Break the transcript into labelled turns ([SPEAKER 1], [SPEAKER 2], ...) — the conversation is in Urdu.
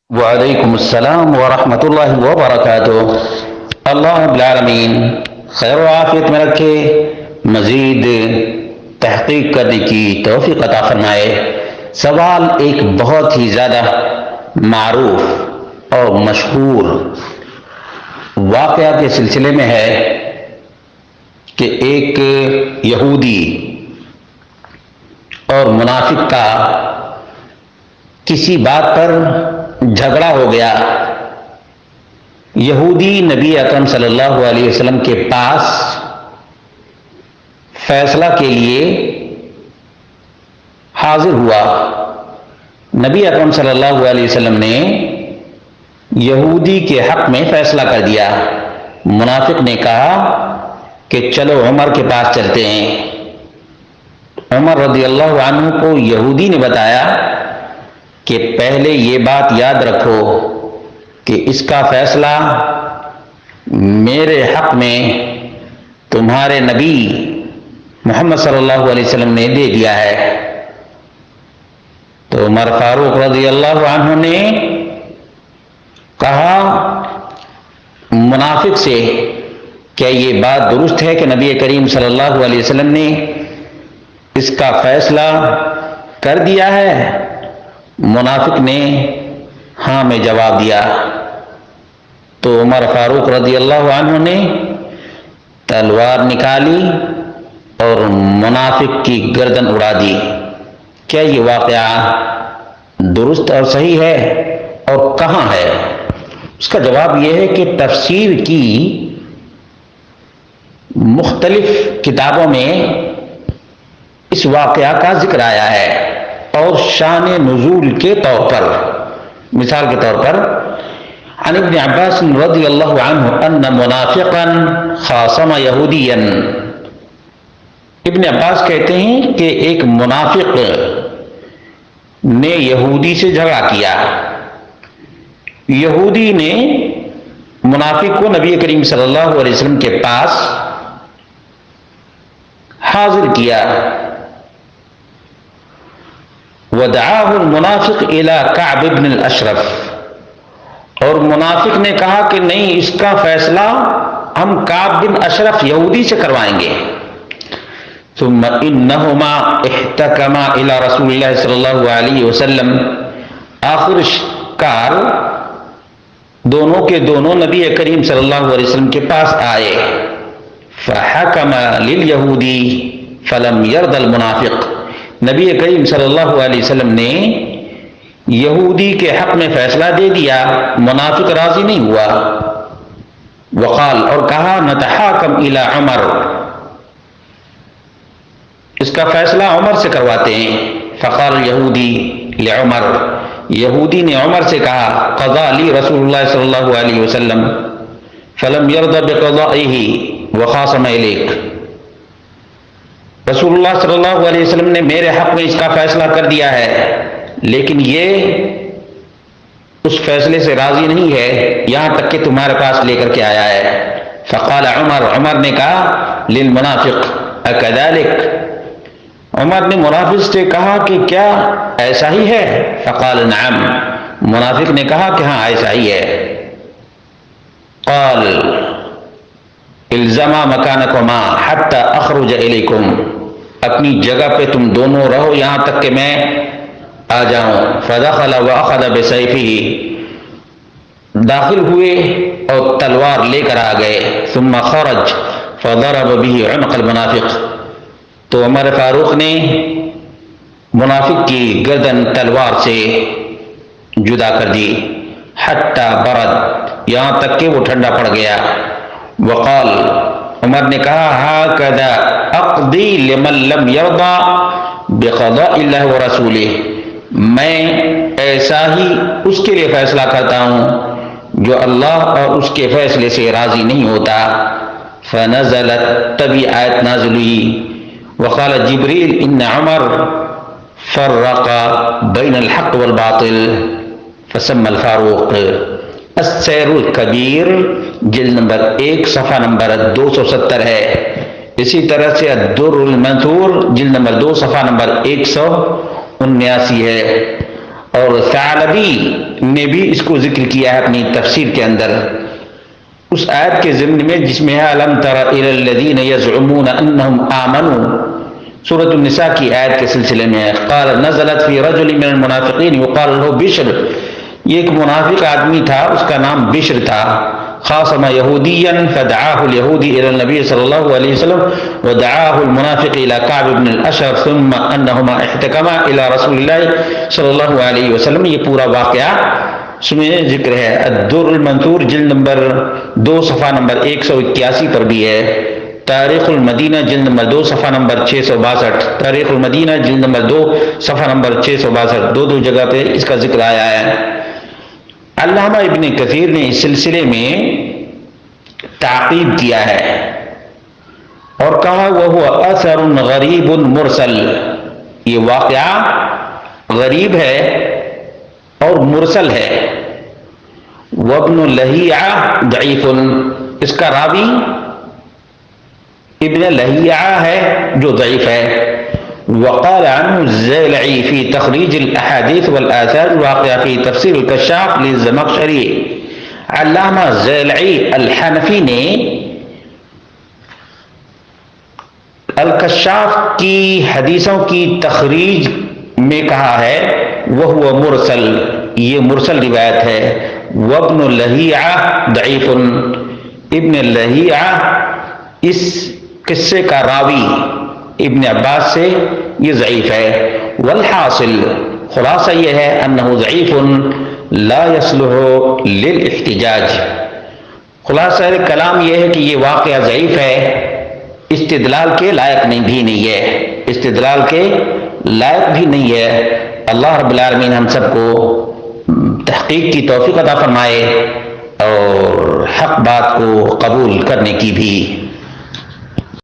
[SPEAKER 1] وعلیکم السلام ورحمۃ اللہ وبرکاتہ۔ اللہ رب العالمین خیر و عافیت میں رکھے، مزید تحقیق کرنے کی توفیق عطا فرمائے۔ سوال ایک بہت ہی زیادہ معروف اور مشہور واقعہ کے سلسلے میں ہے کہ ایک یہودی اور منافق کا کسی بات پر جھگڑا ہو گیا۔ یہودی نبی اکرم صلی اللہ علیہ وسلم کے پاس فیصلہ کے لیے حاضر ہوا۔ نبی اکرم صلی اللہ علیہ وسلم نے یہودی کے حق میں فیصلہ کر دیا۔ منافق نے کہا کہ چلو عمر کے پاس چلتے ہیں۔ عمر رضی اللہ عنہ کو یہودی نے بتایا کہ پہلے یہ بات یاد رکھو کہ اس کا فیصلہ میرے حق میں تمہارے نبی محمد صلی اللہ علیہ وسلم نے دے دیا ہے۔ تو عمر فاروق رضی اللہ عنہ نے کہا منافق سے، کیا یہ بات درست ہے کہ نبی کریم صلی اللہ علیہ وسلم نے اس کا فیصلہ کر دیا ہے؟ منافق نے ہاں میں جواب دیا۔ تو عمر فاروق رضی اللہ عنہ نے تلوار نکالی اور منافق کی گردن اڑا دی۔ کیا یہ واقعہ درست اور صحیح ہے اور کہاں ہے؟ اس کا جواب یہ ہے کہ تفسیر کی مختلف کتابوں میں اس واقعہ کا ذکر آیا ہے، اور شان نزول کے طور پر، مثال کے طور پر عن ابن عباس رضی اللہ عنہ ان منافقا خاصم یہودیا، ابن عباس کہتے ہیں کہ ایک منافق نے یہودی سے جھگڑا کیا۔ یہودی نے منافق کو نبی کریم صلی اللہ علیہ وسلم کے پاس حاضر کیا۔ ودعاه المنافق الى كعب بن الاشرف، اور منافق نے کہا کہ نہیں، اس کا فیصلہ ہم کعب بن اشرف یہودی سے کروائیں گے۔ ثم انہما احتکما الى رسول اللہ صلی اللہ علیہ وسلم، آخر کار دونوں کے دونوں نبی کریم صلی اللہ علیہ وسلم کے پاس آئے۔ فحکم للیہودی فلم یرد المنافق، نبی کریم صلی اللہ علیہ وسلم نے یہودی کے حق میں فیصلہ دے دیا، منافق راضی نہیں ہوا۔ وقال، اور کہا نتحاکم الی عمر، اس کا فیصلہ عمر سے کرواتے ہیں۔ فقال یہودی لعمر، یہودی نے عمر سے کہا قضا لی رسول اللہ صلی اللہ علیہ وسلم فلم یرض بقضائہ وخاصم الیک، رسول اللہ صلی اللہ علیہ وسلم نے میرے حق میں اس کا فیصلہ کر دیا ہے، لیکن یہ اس فیصلے سے راضی نہیں ہے، یہاں تک کہ تمہارے پاس لے کر کے آیا ہے۔ فقال عمر، عمر نے کہا للمنافق اکذالک، عمر نے منافق سے کہا کہ کیا ایسا ہی ہے؟ فقال نعم، منافق نے کہا کہ ہاں ایسا ہی ہے۔ قال الزما مکانکما حتی اخرج الیکم، اپنی جگہ پہ تم دونوں رہو یہاں تک کہ میں آ جاؤں۔ فدخل واخذ بسیفہ، داخل ہوئے اور تلوار لے کر آ گئے۔ ثم خرج فضرب به عنق المنافق، تو عمر فاروق نے منافق کی گردن تلوار سے جدا کر دی۔ حتی برد، یہاں تک کہ وہ ٹھنڈا پڑ گیا۔ وقال، عمر نے کہا ہاکذا اقضی لمن لم یرضى بقضاء اللہ ورسولہ، میں ایسا ہی اس کے لیے فیصلہ کرتا ہوں جو اللہ اور اس کے فیصلے سے راضی نہیں ہوتا۔ فنزلت، تبھی آیت نازل ہوئی۔ وقال جبریل ان عمر فرق بین الحق والباطل فسمى الفاروق، السیر الکبیر جلد نمبر 1 صفحہ نمبر 270 ہے۔ اسی طرح سے الدر المنثور جلد نمبر 2 صفحہ نمبر 179 ہے۔ اور ثعلبی نے بھی اس کو ذکر کیا ہے اپنی تفسیر کے اندر اس آیت کے ضمن میں جس میں ہے الم تر الی الذین یزعمون انہم آمنوا، سورۃ النساء کی آیت کے سلسلے میں ہے. قال نزلت فی رجل من المنافقین یقال له بشر، یہ ایک منافق آدمی تھا اس کا نام بشر تھا. خاصم یہودیا فدعاه اليهودي الى النبي صلی اللہ علیہ وسلم ودعاه المنافق الى كعب بن الاشهر ثم انهما احتكما الى رسول اللہ صلی اللہ علیہ وسلم. یہ پورا واقعہ اس میں ذکر ہے. الدر المنثور جلد نمبر 2 صفحہ نمبر 181 پر بھی ہے. تاریخ المدینہ جلد نمبر 2 صفحہ نمبر 662، تاریخ المدینہ جلد نمبر 2 صفحہ نمبر 662، دو جگہ پہ اس کا ذکر آیا ہے. علامہ ابن کثیر نے اس سلسلے میں تعقیب کیا ہے اور کہا وہ اثر غریب مرسل، یہ واقعہ غریب ہے اور مرسل ہے. وابن لہیعہ ضعیف، اس کا راوی ابن لہیعہ ہے جو ضعیف ہے. وقال عنه الزیلعی فی تخریج الاحادیث والآثار الواقعہ فی تفسیر الکشاف للزمخشری. علامہ زیلعی الحنفی نے الکشاف کی حدیثوں کی تخریج میں کہا ہے وہ مرسل، یہ مرسل روایت ہے. وابن لہیعہ ضعیف، ابن لہیعہ اس قصے کا راوی ابن عباس سے یہ ضعیف ہے. والحاصل، خلاصہ یہ ہے انہ ضعیف لا یصلح للاحتجاج. خلاصہ کلام یہ ہے کہ یہ واقعہ ضعیف ہے، استدلال کے لائق نہیں ہے، استدلال کے لائق بھی نہیں ہے. اللہ رب العالمین ہم سب کو تحقیق کی توفیق عطا فرمائے اور حق بات کو قبول کرنے کی بھی.